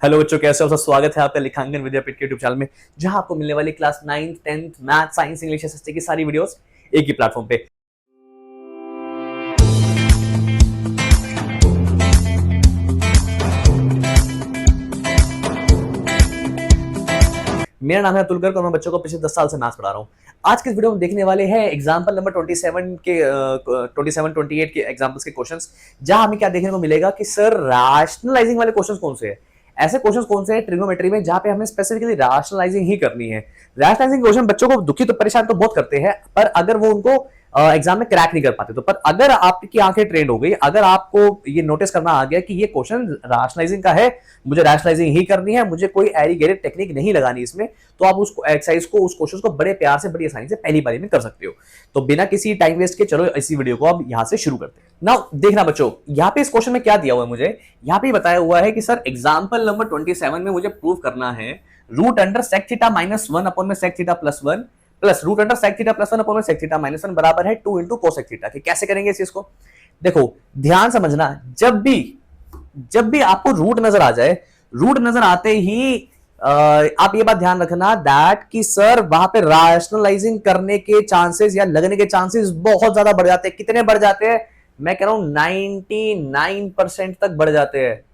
Hello बच्चों, कैसे हो? सब स्वागत है आपका लिखांकन विद्यापीठ के यूट्यूब चैनल में, जहां आपको मिलने वाली class 9th 10th math science English SST की सारी वीडियोस एक ही प्लेटफॉर्म पे। मेरा नाम है अतुल गर्ग और मैं बच्चों को पिछले 10 साल से मैथ्स पढ़ा रहा हूँ। आज के इस वीडियो में देखने वाले हैं एग्जाम्पल नंबर 27 के एग्जाम्पल्स के क्वेश्चंस, जहां हमें क्या देखने को मिलेगा कि सर रैशनलाइजिंग वाले क्वेश्चंस कौन से हैं। ऐसे क्वेश्चंस कौन से हैं ट्रिग्नोमेट्री में जहां पे हमें स्पेसिफिकली रैशनलाइजिंग ही करनी है। रैशनलाइजिंग क्वेश्चन बच्चों को दुखी तो परेशान तो बहुत करते हैं, पर अगर वो उनको एग्जाम में क्रैक नहीं कर पाते तो, पर अगर आपकी आंखें ट्रेंड हो गई, अगर आपको ये नोटिस करना आ गया कि ये क्वेश्चन रैशनलाइजिंग का है, मुझे रैशनलाइजिंग ही करनी है, मुझे कोई एरी गेरी टेक्निक नहीं लगानी इसमें, तो आप उस एक्सरसाइज को, उस क्वेश्चन को बड़े प्यार से, बड़ी आसानी से पहली बारी में कर सकते हो। तो बिना किसी टाइम वेस्ट के चलो इसी वीडियो को अब यहां से शुरू करते हैं। नाउ देखना बच्चों, यहाँ पे इस क्वेश्चन में क्या दिया हुआ है मुझे, यहाँ पे बताया हुआ है कि सर एग्जाम्पल नंबर 27 में मुझे प्रूव करना है root under sec theta minus 1 upon में sec theta plus 1 plus root under sec theta plus 1 upon में सेक थीटा माइनस 1 बराबर है 2 इंटू कोसेक थीटा के। कैसे करेंगे इस चीज को? देखो ध्यान समझना, जब भी आपको रूट नजर आ जाए, रूट नजर आते ही आप ये बात ध्यान रखना दैट कि सर वहां पे रैशनलाइजिंग करने के चांसेस या लगने के चांसेस बहुत ज्यादा बढ़ जाते हैं। कितने बढ़ जाते हैं? मैं कह रहा हूं 99% तक बढ़ जाते हैं।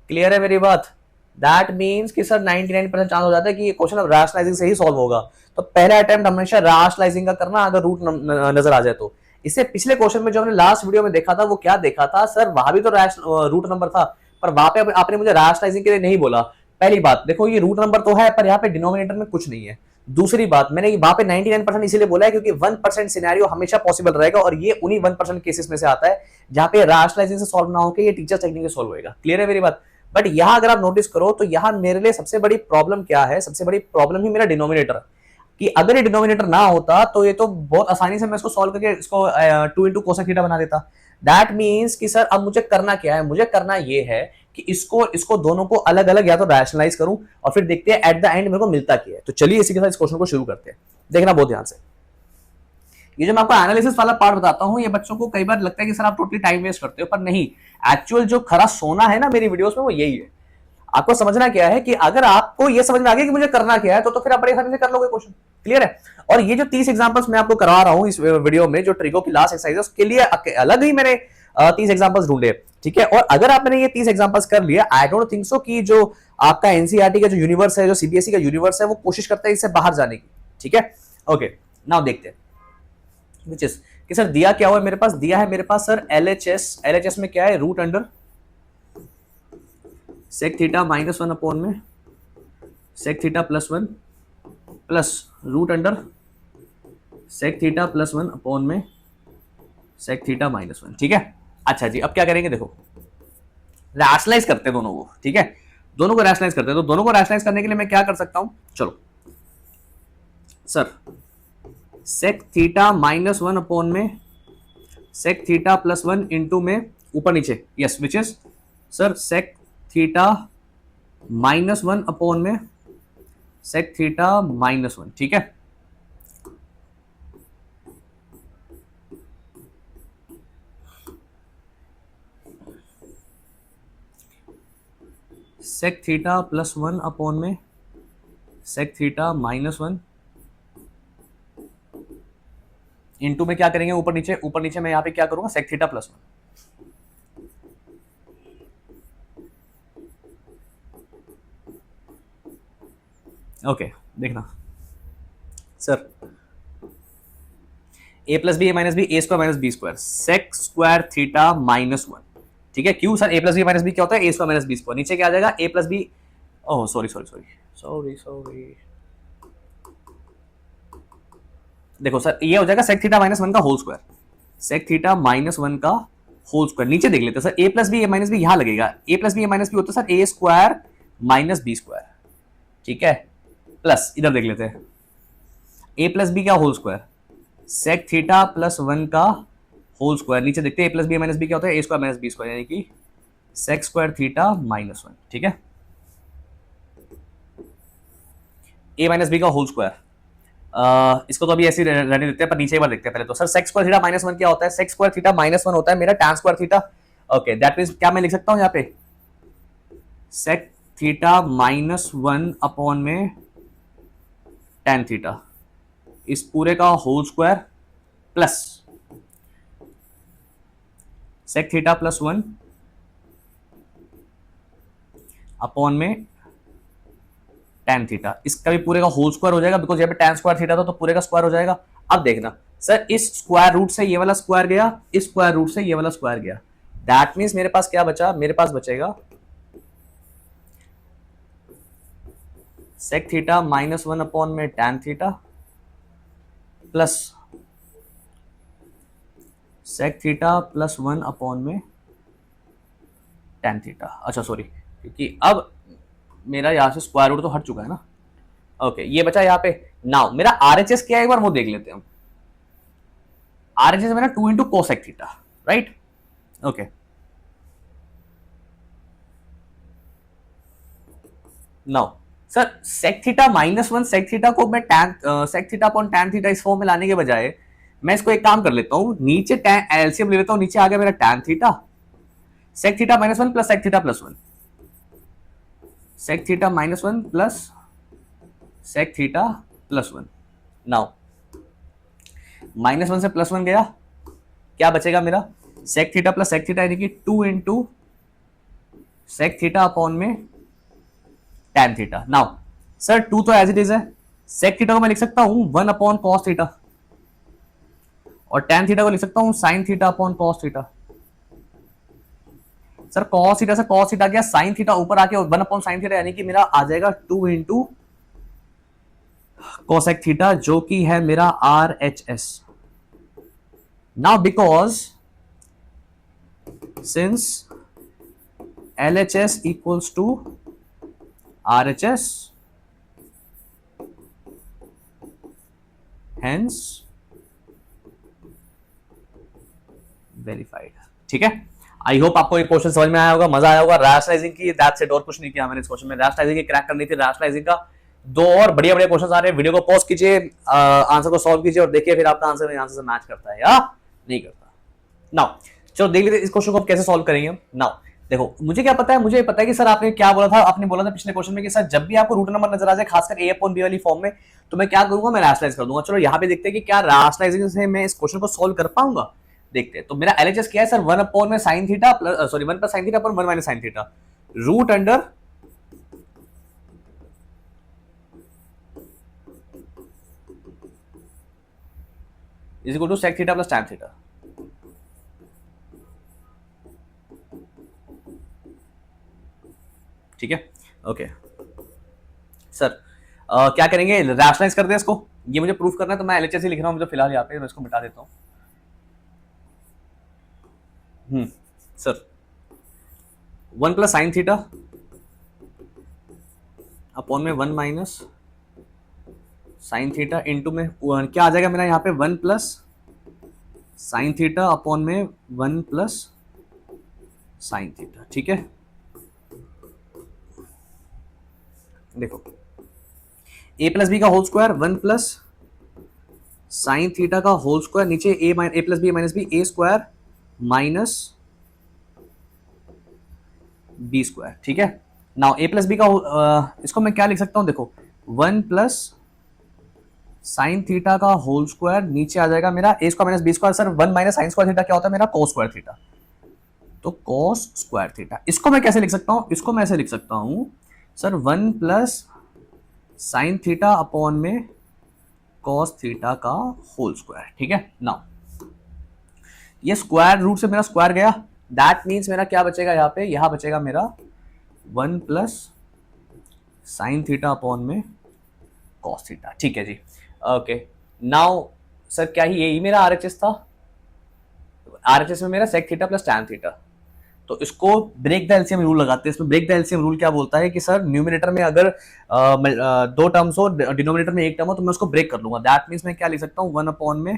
क्लियर है मेरी बात? दैट मीन्स कि सर 99% चांस हो जाता है कि ये क्वेश्चन अब रैशनलाइजिंग से ही सॉल्व होगा। तो पहला अटेम्प्ट हमेशा रैशनलाइजिंग का करना, अगर रूट नजर आ जाए तो। इससे पिछले क्वेश्चन में जो हमने लास्ट वीडियो में देखा था, वो क्या देखा था सर, वहां भी तो रूट नंबर था, पर वहां पे आपने मुझे रैशनलाइजिंग के लिए नहीं बोला। पहली बात देखो, ये रूट नंबर तो है, पर यहाँ पे डिनोमिनेटर में कुछ नहीं है। दूसरी बात, मैंने वहां पे 99% इसीलिए बोला है क्योंकि 1% सिनेरियो हमेशा पॉसिबल रहेगा, और ये उन्हीं 1% केसेस में से आता है जहां पे रैशनलाइजिंग से सॉल्व ना होकर ये टीचर टेक्निक से सॉल्व होगा। क्लियर है मेरी बात? बट यहां अगर आप नोटिस करो तो यहां मेरे लिए सबसे बड़ी प्रॉब्लम क्या है? सबसे बड़ी प्रॉब्लम ही मेरा डिनोमिनेटर, कि अगर ये डिनोमिनेटर ना होता तो ये तो बहुत आसानी से मैं इसको सॉल्व करके इसको 2 इंटू कोसेक थीटा बना देता। दैट मीन्स कि सर अब मुझे करना क्या है? मुझे करना ये है कि इसको दोनों को अलग अलग या तो रैशनलाइज करूं, और फिर देखते हैं एट द एंड मेरे को मिलता क्या है। तो चलिए इसी के साथ इस क्वेश्चन को शुरू करते हैं। देखना बहुत ध्यान से, ये जो मैं आपको एनालिसिस वाला पार्ट बताता हूं, ये बच्चों को कई बार लगता है कि सर आप टोटली टाइम वेस्ट करते हो, पर नहीं। एक्चुअल जो खरा सोना है ना मेरी वीडियोस में, वो यही है। आपको समझना क्या है कि अगर आपको ये समझ में आ गया कि मुझे करना क्या है, तो फिर आप बड़े आसानी से कर लोगे क्वेश्चन। क्लियर है? और ये जो 30 एग्जांपल्स मैं आपको करवा रहा हूं इस वीडियो में, जो ट्रिगो की लास्ट एक्सरसाइज है, उसके लिए अलग ही मैंने 30 एग्जांपल्स ढूंढे। ठीक है? और अगर आपने ये 30 एग्जांपल्स कर लिया, आई डोंट थिंक सो कि जो आपका एनसीईआरटी का जो यूनिवर्स है, जो सीबीएसई का यूनिवर्स है, वो कोशिश करता है इससे बाहर जाने की। ठीक है? ओके, नाउ देखते हैं विच इज कि सर दिया क्या हुआ है मेरे पास। दिया है मेरे पास सर एलएचएस में क्या है? Root under sec theta minus 1 upon में sec theta plus 1 plus root under sec theta plus 1 upon में सेक थीटा माइनस 1। ठीक है? अच्छा जी, अब क्या करेंगे? देखो रैशनलाइज करते हैं दोनों को। ठीक है? दोनों को रैशनलाइज करते हैं। तो दोनों को रैशनलाइज करने के लिए मैं क्या कर सकता हूं? चलो sir, sec theta minus 1 upon में सेक थीटा प्लस 1 इंटू में ऊपर नीचे, yes, which is sir sec theta minus 1 upon में सेक थीटा माइनस 1। ठीक है? सेक थीटा प्लस 1 अपॉन में सेक थीटा माइनस 1 इंटू में क्या करेंगे? ऊपर नीचे, ऊपर नीचे मैं यहां पे क्या करूंगा? Sec theta plus 1। ओके, देखना sir, A plus B A minus B A square minus B square sec square theta minus 1। ठीक है? क्यों sir? A plus B minus B क्या होता है? A square minus B square. नीचे क्या आ जाएगा? A plus B, oh sorry sorry sorry sorry sorry, देखो सर ये हो जाएगा सेक थीटा माइनस 1 का whole square, sec theta minus 1 का होल स्क्वायर। नीचे देख लेते हैं sir, A plus B A minus B यहां लगेगा। A plus B A minus B होता है sir A square minus B square. ठीक है? प्लस इधर देख लेते हैं, ए प्लस बी का whole square sec theta plus 1 का होल स्क्वायर। नीचे देखते हैं A plus B minus B क्या होता है? A square minus B square, यानी कि सेक स्क्वायर थीटा माइनस 1। ठीक है? ए माइनस बी का होल स्क्वायर, इसको तो अभी ऐसे रहने देते हैं, पर नीचे एक बार देखते हैं पहले। तो sir sec square theta minus 1 क्या होता है? सेक स्क्वायर थीटा माइनस 1 होता है मेरा tan square theta. Okay, that means क्या मैं लिख सकता हूं यहाँ पे? Sec theta minus one upon में टेन थीटा, इस पूरे का whole square plus sec theta plus one upon में टेन थीटा, इसका भी पूरे का होल स्क्वायर हो जाएगा बिकॉज यहाँ पे टेन स्क्वायर थीटा था तो पूरे का स्क्वायर हो जाएगा। अब देखना सर, इस स्क्वायर रूट से ये वाला स्क्वायर गया, इस स्क्वायर रूट से ये वाला स्क्वायर गया, दैट मीन्स मेरे पास क्या बचा, मेरे पास बचेगा sec theta minus one upon में tan theta plus sec theta plus one upon में टेन थीटा। अच्छा सॉरी, क्योंकि अब मेरा यहां से स्क्वायर रूट तो हट चुका है ना। ओके ये बचा यहाँ पे। नाउ मेरा आरएचएस क्या है एक बार वो देख लेते हैं हम। आरएचएस मेरा 2 into cosec theta, right. Okay now sir, sec theta minus one sec theta को मैं tan sec theta upon tan theta इस फॉर्म में लाने के बजाय मैं इसको एक काम कर लेता हूं, नीचे टैन एलसीएम ले लेता हूं, नीचे आ गया मेरा tan theta, sec theta minus one plus sec theta plus one, sec theta minus one plus sec theta plus one. Now minus one से प्लस वन गया, क्या बचेगा मेरा, sec theta plus sec theta यानी कि 2 इंटू सेक थीटा अपॉन में tan theta. Now sir 2 तो as it is है, सेक थीटा को मैं लिख सकता हूं 1 अपॉन कॉस थीटा और टैन थीटा को लिख सकता हूं sign theta upon cos theta. Sir cos theta से कॉस थीटा गया, साइन थीटा ऊपर आके 1 अपॉन साइन थीटा यानी कि मेरा आ जाएगा 2 इंटू कोसेक थीटा जो कि है मेरा R H S. Now because since L H S equals to R H S, hence verified. ठीक है, आई होप आपको ये क्वेश्चन समझ में आया होगा, मजा आया होगा। रैशनलाइजिंग की दैट्स इट, और कुछ नहीं किया मैंने इस क्वेश्चन में। रैशनलाइजिंग की क्रैक करनी थी, रैशनलाइजिंग का दो और बढ़िया बढ़िया क्वेश्चन आ रहे हैं। वीडियो को पॉज कीजिए, आंसर को सॉल्व कीजिए और देखिए फिर आपका आंसर मेरे आंसर से मैच करता है या नहीं करता। नाउ चलो देख लेते इस क्वेश्चन को कैसे सॉल्व करेंगे हम। नाउ देखो मुझे क्या पता है, मुझे पता है कि सर आपने क्या बोला था, आपने बोला था पिछले क्वेश्चन में कि सर जब भी आपको रूट नंबर नजर आ जाए खासकर ए अपॉन बी वाली फॉर्म में, तो मैं क्या करूंगा, मैं रैशनलाइज कर दूंगा। चलो यहाँ पे देखते हैं कि क्या रैशनलाइजिंग से मैं इस क्वेश्चन को सॉल्व कर पाऊंगा। देखते हैं। तो मेरा एलएचएस क्या है सर, 1 अपॉन में sine theta plus sorry 1 plus sine theta upon 1 minus sine theta root under is equal to sec theta plus tan theta. ठीक है ओके सर, क्या करेंगे, रैशनलाइज कर दे इसको। ये मुझे प्रूफ करना है तो मैं एलएचएस ही लिख रहा हूं, मुझे फिलहाल यहाँ पे मैं इसको मिटा देता हूं। Sir 1 plus sine theta upon में 1 माइनस साइन थीटा इंटू में क्या आ जाएगा मेरा यहाँ पे 1 प्लस साइन थीटा अपॉन में 1 प्लस साइन थीटा। ठीक है देखो a प्लस बी का whole square 1 plus sine theta का होल स्क्वायर, नीचे A plus B minus B A square minus B square. ठीक है नाउ ए प्लस बी का इसको मैं क्या लिख सकता हूं, देखो 1 प्लस साइन थीटा का होल स्क्वायर, नीचे आ जाएगा मेरा A square minus B square. Sir 1 minus sine square theta क्या होता है मेरा, कोस स्क्वायर थीटा, तो कोस स्क्वायर थीटा। इसको मैं कैसे लिख सकता हूं, इसको मैं ऐसे लिख सकता हूं sir 1 plus sine theta upon में कॉस थीटा का होल स्क्वायर। ठीक है नाउ ये स्क्वायर रूट से मेरा स्क्वायर गया, दैट मीन्स मेरा क्या बचेगा यहाँ पे, यहाँ बचेगा मेरा 1 प्लस साइन थीटा अपॉन में कॉस थीटा। ठीक है जी ओके नाउ सर क्या ही यही मेरा आरएचएस था, आरएचएस में मेरा sec theta plus tan theta. तो इसको ब्रेक द एलसीएम रूल लगाते हैं। इसमें ब्रेक द एलसीएम रूल क्या बोलता है कि सर न्यूमरेटर में अगर दो टर्म्स हो, डिनोमिनेटर में एक टर्म हो, तो मैं उसको ब्रेक कर लूंगा। दैट मीन्स मैं क्या लिख सकता हूँ 1 अपॉन में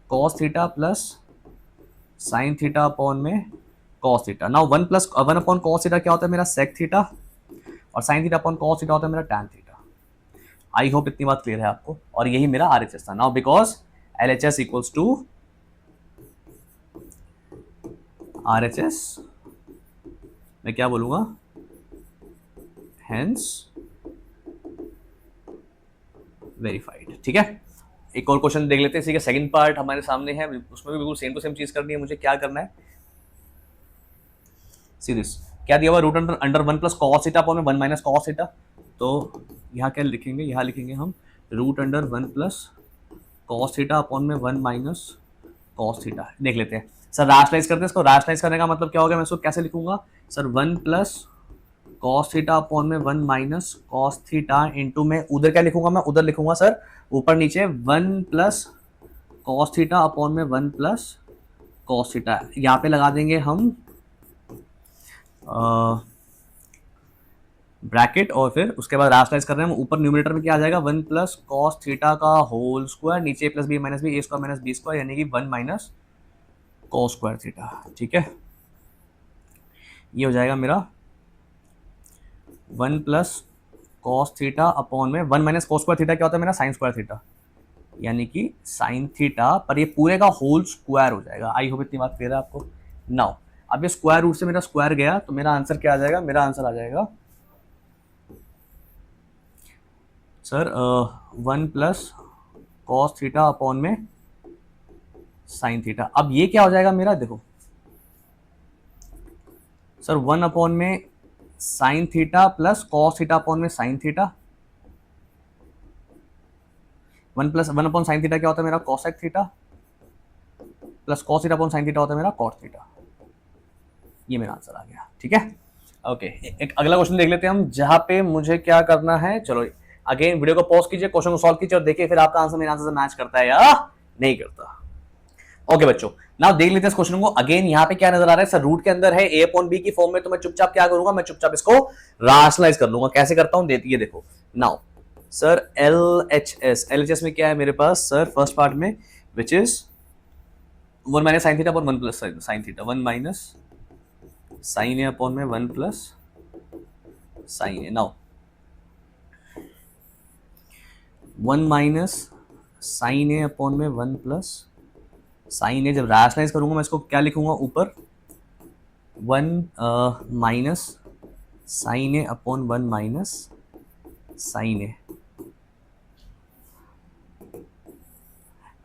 cos theta plus sine theta upon में cos theta. Now 1 upon cos theta क्या होता है मेरा सेक थीटा, और sine theta upon cos theta होता है मेरा टैन थीटा। आई होप इतनी बात क्लियर है आपको, और यही मेरा आरएचएस था। Now because LHS equals to RHS, मैं क्या बोलूंगा हेंस वेरीफाइड। ठीक है, एक और क्वेश्चन देख लेते हैं इसी का सेकंड पार्ट हमारे सामने है, उसमें भी बिल्कुल सेम टू सेम चीज करनी है। मुझे क्या करना है, सी दिस, क्या दिया हुआ, root under under 1 plus cos theta upon में 1 माइनस कॉस थीटा। तो यहाँ क्या लिखेंगे, यहाँ लिखेंगे हम root under 1 plus cos theta upon में 1 माइनस कॉस थीटा। देख लेते हैं सर, रैशनलाइज करते हैं इसको। रैशनलाइज करने का मतलब क्या होगा, मैं इसको कैसे लिखूंगा sir, 1 plus cos theta upon में 1 माइनस कॉस थीटा इंटू में उधर क्या लिखूंगा, मैं उधर लिखूंगा सर ऊपर नीचे 1 प्लस कॉस थीटा अपॉन में 1 प्लस कॉस थीटा। यहाँ पे लगा देंगे हम ब्रैकेट, और फिर उसके बाद रैशनलाइज कर रहे हैं हम, ऊपर न्यूमरेटर में क्या आ जाएगा, 1 प्लस कॉस थीटा का होल स्क्वायर, नीचे plus B minus B, A square minus B square, यानी कि 1 माइनस कॉस स्क्वायर थीटा। ठीक है, ये हो जाएगा मेरा 1 प्लस कॉस थीटा अपॉन में 1 माइनस कॉस स्क्वायर थीटा क्या होता है मेरा, साइन स्क्वायर थीटा, यानी कि साइन थीटा, पर ये पूरे का होल स्क्वायर हो जाएगा। आई होप इतनी बात क्लियर है आपको। नाउ अब ये स्क्वायर रूट से मेरा स्क्वायर गया तो मेरा आंसर क्या आ जाएगा, मेरा आंसर आ जाएगा sir 1 plus cos theta upon में साइन थीटा। अब ये क्या हो जाएगा मेरा, देखो सर 1 अपॉन में sine theta plus cos theta upon में sine theta, 1 upon sine theta क्या होता है मेरा, cosec theta, plus cos theta upon sine theta होता है मेरा कॉट थीटा। ये मेरा आंसर आ गया। ठीक है, ओके, एक अगला क्वेश्चन देख लेते हैं हम, जहां पे मुझे क्या करना है। चलो अगेन वीडियो को पॉज कीजिए, क्वेश्चन को सॉल्व कीजिए और देखिए फिर आपका आंसर मेरे आंसर से मैच करता है या नहीं करता। ओके बच्चों, नाउ देख लेते हैं इस क्वेश्चन को। अगेन यहाँ पे क्या नजर आ रहा है सर, रूट के अंदर है a अपॉन बी की फॉर्म में, तो मैं चुपचाप क्या करूंगा, मैं चुपचाप इसको राशनलाइज कर लूंगा। कैसे करता हूं, ये देखो। नाउ सर LHS में क्या है मेरे पास सर, फर्स्ट पार्ट में which is 1 minus sine theta upon 1 plus sine theta, 1 minus sine A upon में 1 plus sine A. Now 1 minus sine A upon में 1 प्लस साइन ए, जब रैशनलाइज करूंगा मैं इसको क्या लिखूंगा ऊपर, 1 minus sine A upon 1 minus sine A.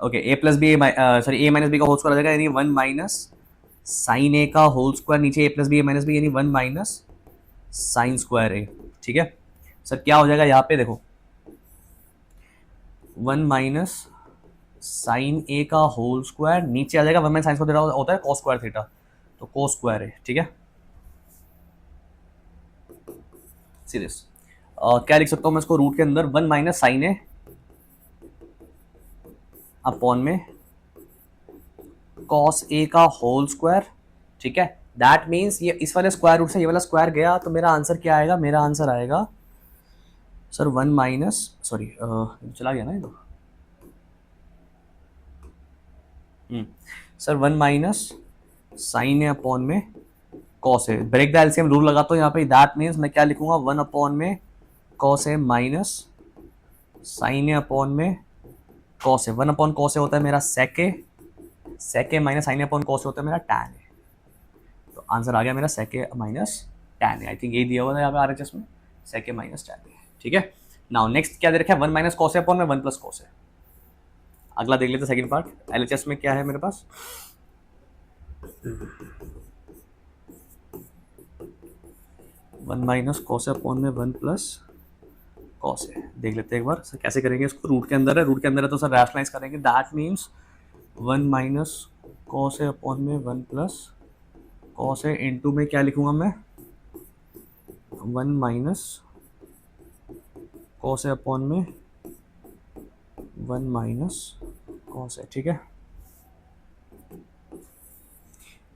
Okay, A plus B sorry A minus B का होल स्क्वायर आ जाएगा, यानी 1 माइनस साइन ए का होल स्क्वायर, नीचे A plus B A minus B, यानी 1 माइनस साइन स्क्वायर ए। ठीक है sir, क्या हो जाएगा यहाँ पे देखो, 1 माइनस साइन ए का होल स्क्वायर, नीचे आ जाएगा 1 माइनस साइन स्क्वायर थीटा होता है कॉस स्क्वायर थीटा, तो कॉस स्क्वायर है। ठीक है, सीरियस क्या लिख सकता हूं मैं इसको, रूट के अंदर 1 माइनस साइन ए अपॉन में कॉस ए का होल स्क्वायर। ठीक है, दैट मीन्स ये इस वाले स्क्वायर रूट से ये वाला स्क्वायर गया, तो मेरा आंसर क्या आएगा, मेरा आंसर आएगा सर 1 माइनस, सॉरी चला गया ना ये तो, sir 1 minus sine A upon में cos A, break the LCM rule लगाता हूँ यहाँ पे, दैट मीन्स मैं क्या लिखूंगा, 1 अपॉन में cos A minus sine A upon में cos A. 1 upon cos A होता है मेरा sec A minus sine A upon cos A होता है मेरा टैन ए। तो आंसर आ गया मेरा sec A minus tan A. I think यही दिया हुआ था यहाँ पे आरएचएस में, सेक ए माइनस टैन ए। ठीक है, नाउ नेक्स्ट क्या दे रखा है, 1 माइनस कॉस ए अपॉन में 1 प्लस कॉस ए। अगला देख लेते हैं सेकंड पार्ट, एलएचएस में क्या है मेरे पास, 1 माइनस कॉस ए अपॉन में 1 प्लस कॉस ए। देख लेते हैं एक बार सर कैसे करेंगे इसको, रूट के अंदर है, रूट के अंदर है तो सर रैशनलाइज करेंगे, that means 1 minus cos A upon में 1 प्लस कॉस ए इंटू में क्या लिखूंगा मैं, 1 माइनस कॉस ए अपॉन में 1 माइनस कॉस ए। ठीक है,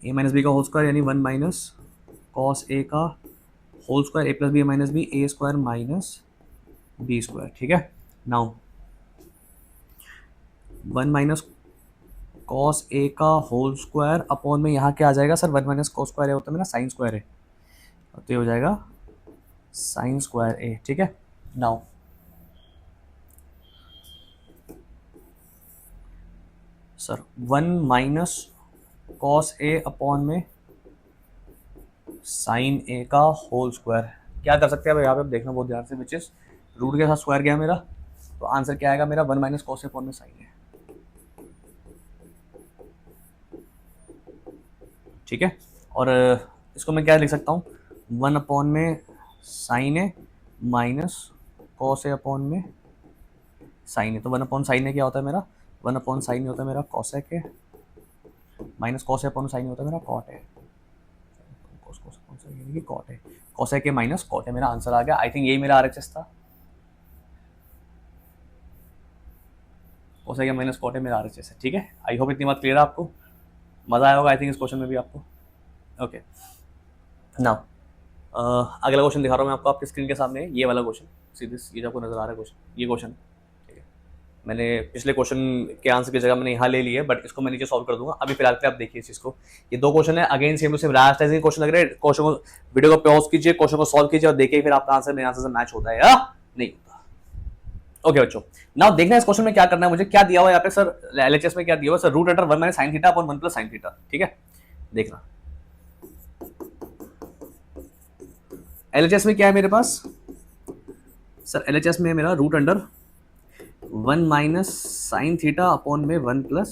ए माइनस बी का होल स्क्वायर, यानी 1 माइनस कॉस ए का whole square, A plus B minus B, A square minus B square. ठीक है, नाउ 1 माइनस कॉस ए का होल स्क्वायर अपॉन में यहाँ क्या आ जाएगा सर, 1 माइनस कॉस स्क्वायर ए होता है मेरा साइन स्क्वायर है, तो ये हो जाएगा साइन स्क्वायर ए। ठीक है, now sir 1 minus cos A upon में साइन ए का होल स्क्वायर, क्या कर सकते हैं अब यहाँ पे, देखना बहुत ध्यान से, विच इज रूट के साथ स्क्वायर गया मेरा, तो आंसर क्या आएगा मेरा 1 माइनस कॉस अपॉन में साइन है, ठीक है। और इसको मैं क्या लिख सकता हूँ, 1 अपॉन में साइन है माइनस कॉस ए अपॉन में साइन है, तो 1 अपॉन साइन है क्या होता है मेरा, 1 अपॉन साइन होता है मेरा कॉसेक है, minus cos A upon sine होता है मेरा कॉट है, कॉट है, कॉसेक है माइनस कॉट है, मेरा आंसर आ गया। आई थिंक यही मेरा आरएचएस था, कॉसेक है माइनस कॉट है मेरा आरएचएस है, ठीक है। आई होप इतनी बात क्लियर है आपको, मजा आया होगा आई थिंक इस क्वेश्चन में भी आपको। ओके नाउ अगला क्वेश्चन दिखा रहा हूँ मैं आपको आपकी स्क्रीन के सामने, ये वाला क्वेश्चन, सीधे ये जो आपको नजर आ रहा है क्वेश्चन, ये क्वेश्चन, ठीक है। मैंने पिछले क्वेश्चन के आंसर की जगह मैंने यहाँ ले लिया है, बट इसको मैं नीचे सॉल्व कर दूंगा। अभी फिलहाल के आप देखिए इस चीज को, ये दो क्वेश्चन है, again same to same rationalising question लग रहे हैं। क्वेश्चन को, वीडियो को पॉज कीजिए, क्वेश्चन को सॉल्व कीजिए और देखिए फिर आपका आंसर मेरे आंसर से मैच होता है या नहीं होता। ओके बच्चों, नाउ देखना है इस क्वेश्चन में क्या करना है मुझे, क्या दिया हुआ है यहाँ पे सर, एलएचएस में क्या दिया हुआ है sir, root under 1 minus sine theta upon 1 plus sine theta, ठीक है। देखना एलएचएस में क्या है मेरे पास सर, एलएचएस में मेरा root under 1 minus sine theta upon में 1 plus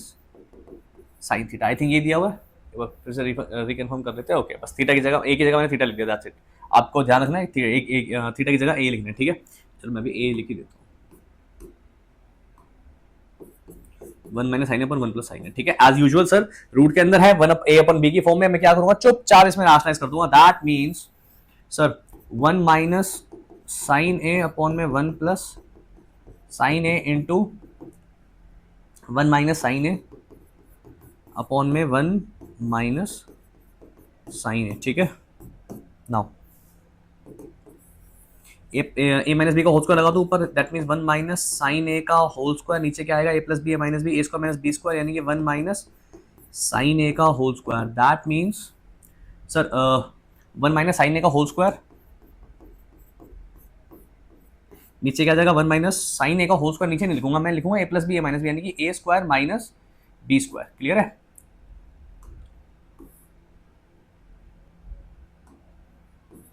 sine theta, I think ये दिया हुआ है, एक बार फिर से रिकन्फर्म कर लेते हैं। ओके बस थीटा की जगह, ए की जगह मैंने थीटा लिख दिया, दैट्स इट। आपको ध्यान रखना है थीटा की जगह ए लिखना है, ठीक है। चलो मैं भी ए लिख ही देता हूँ, 1 minus sine upon 1 plus sign है, ठीक है। एज यूजुअल सर रूट के अंदर है 1 ए अपॉन बी की फॉर्म में, मैं क्या करूंगा चुपचाप इसमें राशनलाइज कर दूंगा, that means sir 1 minus sine A upon में 1 plus sine A into 1 minus sine A upon में 1 माइनस साइन ए, ठीक है। नाउ ए माइनस बी का होल स्क्वायर लगा दो ऊपर, that means 1 minus sine A का होल स्क्वायर, नीचे क्या आएगा A plus B A minus B, A square minus B square, यानी कि 1 माइनस साइन ए का whole square, that means sir 1 minus sine A का होल स्क्वायर, नीचे क्या जाएगा 1 माइनस साइन ए का होल स्क्वायर, नीचे नहीं लिखूंगा मैं, लिखूंगा A plus B A minus B, यानी कि A square minus B square, clear है।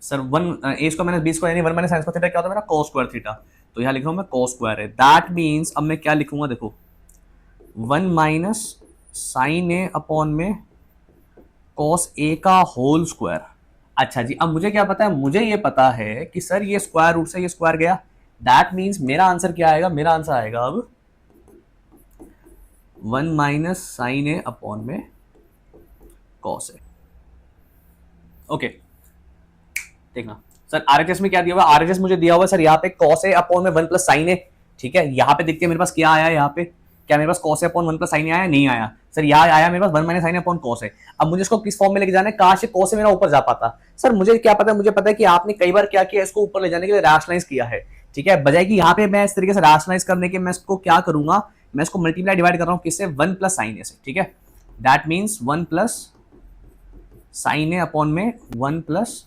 Sir 1 A square minus B square यानी 1 माइनस साइन स्क्वायर थीटा क्या होता है मेरा cos स्क्वायर थीटा, तो यहाँ लिख रहा हूँ मैं cos स्क्वायर है, दैट मीन्स अब मैं क्या लिखूंगा देखो 1 माइनस साइन ए अपॉन में cos ए का होल स्क्वायर। अच्छा जी, अब मुझे क्या पता है, मुझे ये पता है कि सर ये स्क्वायर रूट से ये स्क्वायर गया, दैट मीन्स मेरा आंसर क्या आएगा, मेरा आंसर आएगा अब 1 माइनस साइन ए अपॉन में cos ए। ओके देखना सर आरएचएस में क्या दिया हुआ है, आरएचएस मुझे दिया हुआ है सर यहाँ पे cos ए अपॉन में 1 प्लस साइन ए, ठीक है। यहाँ पे देखते हैं मेरे पास क्या आया है, यहाँ पे क्या मेरे पास cos ए अपॉन 1 प्लस साइन ए आया, नहीं आया सर, यहाँ आया मेरे पास 1 माइनस साइन अपॉन cos ए। अब मुझे इसको किस फॉर्म में लेके जाना है, काश cos ए मेरा ऊपर जा पाता सर, मुझे क्या पता है, मुझे पता है कि आपने कई बार क्या किया, इसको ऊपर ले जाने के लिए रैशनलाइज किया है, ठीक है। बजाय कि यहाँ पे मैं इस तरीके से रैशनलाइज करने के, मैं इसको क्या करूंगा, मैं इसको मल्टीप्लाई डिवाइड कर रहा हूँ किससे, 1 प्लस साइन ए से, ठीक है। That means 1 plus sine A upon में 1 प्लस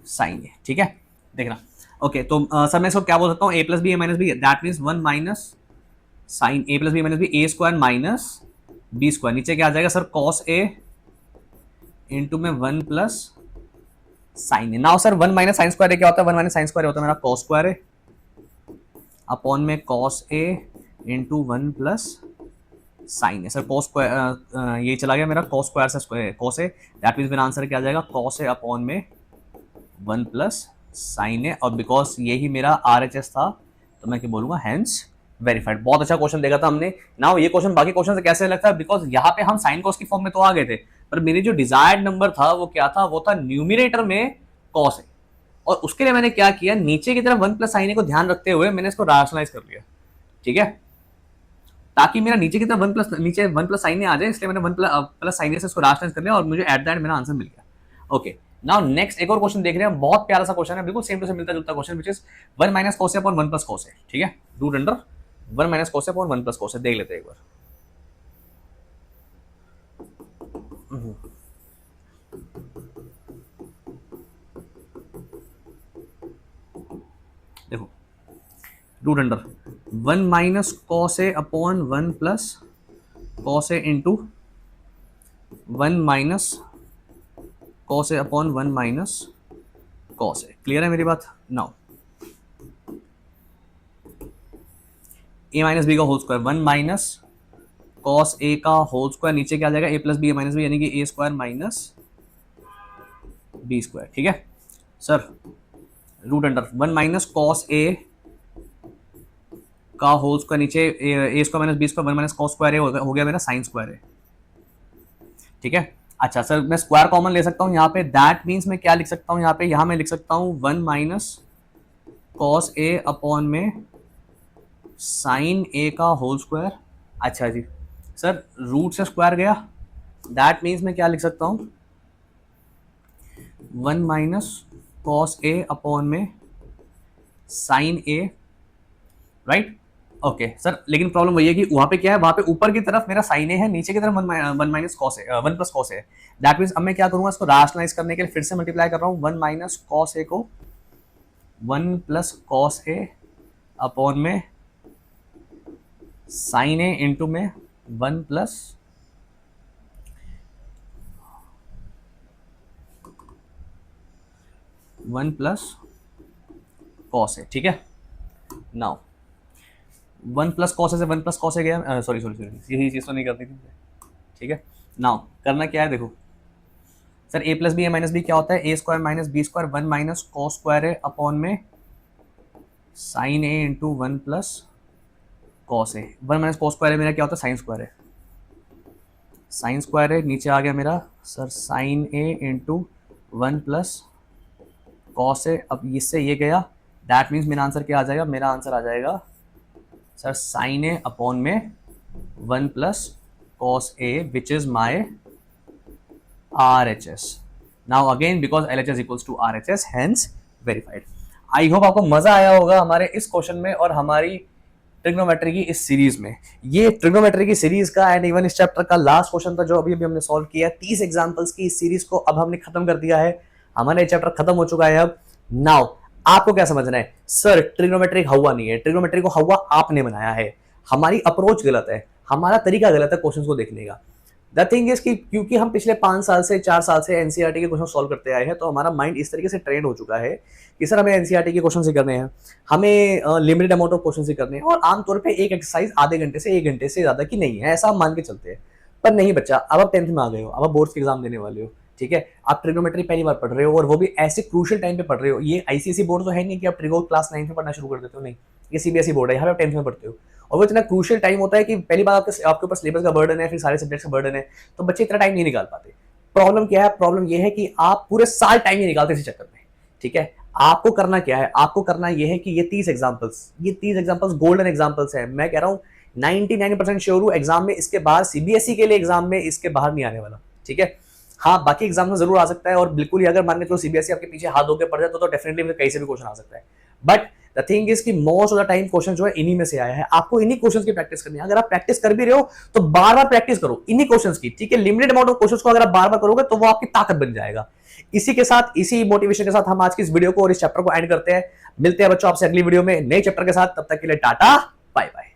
साइन ए, ठीक है। देखना ओके तो सर मैं इसको क्या बोल सकता हूँ, A plus B A minus B, that means 1 minus sine A plus B minus B, A square minus B square, नीचे क्या आ जाएगा सर cos ए इंटू में 1 plus sine A. Now sir 1 minus sine square क्या होता है, 1 minus sine square होता है मेरा cos स्क्वायर है अपॉन में cos ए इंटू 1 प्लस साइन है। सर cos स्क्वायर ये चला गया मेरा cos स्क्वायर से square cos A, that means मेरा आंसर क्या आ जाएगा cos ए अपॉन में 1 प्लस साइन है, और बिकॉज यही मेरा आरएचएस था तो मैं क्या बोलूंगा हेंस वेरीफाइड। बहुत अच्छा क्वेश्चन देखा था हमने। नाउ ये क्वेश्चन बाकी क्वेश्चन से कैसे लगता है, बिकॉज यहाँ पे हम साइन कॉस की फॉर्म में तो आ गए थे, पर मेरी जो डिजायर्ड नंबर था वो क्या था, वो था न्यूमिनेटर में कॉस है, और उसके लिए मैंने क्या किया, नीचे की तरफ 1 प्लस साइन को ध्यान रखते हुए मैंने इसको रैशनलाइज कर लिया, ठीक है, ताकि मेरा नीचे की तरफ 1 प्लस नीचे 1 प्लस साइन आ जाए, इसलिए मैंने 1 प्लस साइन से इसको रैशनलाइज कर लिया और मुझे एट द एंड मेरा आंसर मिल गया। ओके नाउ नेक्स्ट एक और क्वेश्चन देख रहे हैं, बहुत प्यारा सा क्वेश्चन है, बिल्कुल सेम टू सेम मिलता जुलता question, which is 1 minus cos A upon 1 plus cos A, ठीक है, root under 1 minus cos A upon 1 plus cos A. देख लेते हैं एक बार। देखो root under 1 minus cos A upon 1 plus cos A into 1 minus cos A upon 1 minus cos A. Clear है मेरी बात? नाउ ए माइनस बी का whole square, 1 minus cos A का होल स्क्वायर, नीचे क्या आ जाएगा, A plus B minus B, यानी कि A square minus B square. ठीक है sir, root under 1 minus cos A का होल स्क्वायर, नीचे A square minus B square, 1 minus cos square A हो गया मेरा साइन स्क्वायर ए। ठीक है, अच्छा सर मैं स्क्वायर कॉमन ले सकता हूँ यहाँ पे, दैट मीन्स मैं क्या लिख सकता हूँ यहाँ पे, यहाँ मैं लिख सकता हूँ 1 माइनस कॉस ए अपॉन में साइन ए का होल स्क्वायर। अच्छा जी सर, रूट से स्क्वायर गया, दैट मीन्स मैं क्या लिख सकता हूँ, 1 माइनस कॉस ए अपॉन में साइन ए, राइट? ओके सर, लेकिन प्रॉब्लम वही है कि वहां पे क्या है, वहां पे ऊपर की तरफ मेरा साइन ए है, नीचे की तरफ 1 minus cos A, 1 plus cos A. That means अब मैं क्या करूंगा, इसको रैशनलाइज करने के लिए फिर से मल्टीप्लाई कर रहा हूँ, 1 माइनस कॉस ए को 1 प्लस कॉस ए अपॉन में साइन ए इंटू में 1 प्लस कॉस ए। ठीक है, नाउ 1 प्लस कॉस ए से 1 प्लस कॉस ए गया, सॉरी यही चीज़ तो नहीं करती थी। ठीक है, नाउ करना क्या है, देखो sir A plus B A minus B क्या होता है, A square minus B square 1 minus cos square A upon में sine A into 1 plus cos A. 1 minus cos square A मेरा क्या होता है, साइन स्क्वायर है, साइन स्क्वायर है, नीचे आ गया मेरा sir sine A into 1 plus cos A. अब इससे ये गया, दैट मीन्स मेरा आंसर क्या आ जाएगा, मेरा आंसर आ जाएगा सर साइन ए अपॉन में 1 plus cos A which is my RHS. Now again because LHS equals to RHS, hence verified. I hope आपको मजा आया होगा हमारे इस क्वेश्चन में और हमारी ट्रिग्नोमेट्री की इस सीरीज में। ये ट्रिग्नोमेट्री की सीरीज का एंड इवन इस चैप्टर का लास्ट क्वेश्चन था जो अभी हमने सॉल्व किया। 30 एग्जांपल्स की इस सीरीज को अब हमने खत्म कर दिया है, हमारा चैप्टर खत्म हो चुका है। अब नाउ आपको क्या समझना है, सर ट्रिग्नोमेट्री हवा नहीं है, ट्रिग्नोमेट्री को हवा आपने बनाया है, हमारी अप्रोच गलत है, हमारा तरीका गलत है क्वेश्चन को देखने का। द थिंग इज कि क्योंकि हम पिछले 5 साल से 4 साल से एनसीईआरटी के क्वेश्चन सॉल्व करते आए हैं, तो हमारा माइंड इस तरीके से ट्रेंड हो चुका है कि सर हमें एनसीईआरटी के क्वेश्चन ही करने हैं, हमें लिमिटेड अमाउंट ऑफ क्वेश्चन ही करने हैं, और आमतौर पे एक एक्सरसाइज आधे घंटे से 1 घंटे से ज्यादा की नहीं है, ऐसा हम मान के चलते हैं। पर नहीं बच्चा, अब आप 10th में आ गए हो, अब आप बोर्ड्स के एग्जाम देने वाले हो, ठीक है, आप ट्रिग्नोमेट्री पहली बार पढ़ रहे हो और वो भी ऐसे क्रूशियल टाइम पे पढ़ रहे हो। ये आईसीएसई बोर्ड तो है नहीं कि आप ट्रिगो क्लास 9 में पढ़ना शुरू कर देते हो, नहीं, ये सीबीएसई बोर्ड है, यहाँ पे आप 10th में पढ़ते हो, और वो इतना क्रूशियल टाइम होता है कि पहली बार आपके ऊपर सिलेबस का बर्डन है, फिर सारे सब्जेक्ट्स का बर्डन है, तो बच्चे इतना टाइम नहीं निकाल पाते। प्रॉब्लम क्या है, प्रॉब्लम ये है कि आप पूरे साल टाइम नहीं निकालते इसी चक्कर में, ठीक है। आपको करना क्या है, आपको करना यह है कि ये 30 एग्जांपल्स गोल्डन एग्जांपल्स हैं। मैं कह रहा हूं 99% श्योर हूं एग्जाम में इसके बाहर, सीबीएसई के लिए एग्जाम में इसके बाहर नहीं आने वाला, ठीक है। हाँ, बाकी एग्जाम में जरूर आ सकता है, और बिल्कुल ही अगर मान के चलो सीबीएसई आपके पीछे हाथ धो के पड़ जाए तो डेफिनेटली कहीं से भी क्वेश्चन आ सकता है। बट द थिंग इज कि most of the time question जो है इन्हीं में से आया है। आपको इन्हीं क्वेश्चंस की प्रैक्टिस करनी है। अगर आप प्रैक्टिस कर भी रहे हो तो बार बार प्रैक्टिस करो इन्हीं क्वेश्चंस की, ठीक है। लिमिटेड अमाउंट ऑफ क्वेश्चंस को अगर आप बार बार करोगे तो वो आपकी ताकत बन जाएगा। इसी के साथ, इसी मोटिवेशन के साथ हम आज की इस वीडियो को और इस चैप्टर को एंड करते हैं। मिलते हैं बच्चों आपसे अगली वीडियो में नए चैप्टर के साथ, तब तक के लिए टाटा बाय बाय।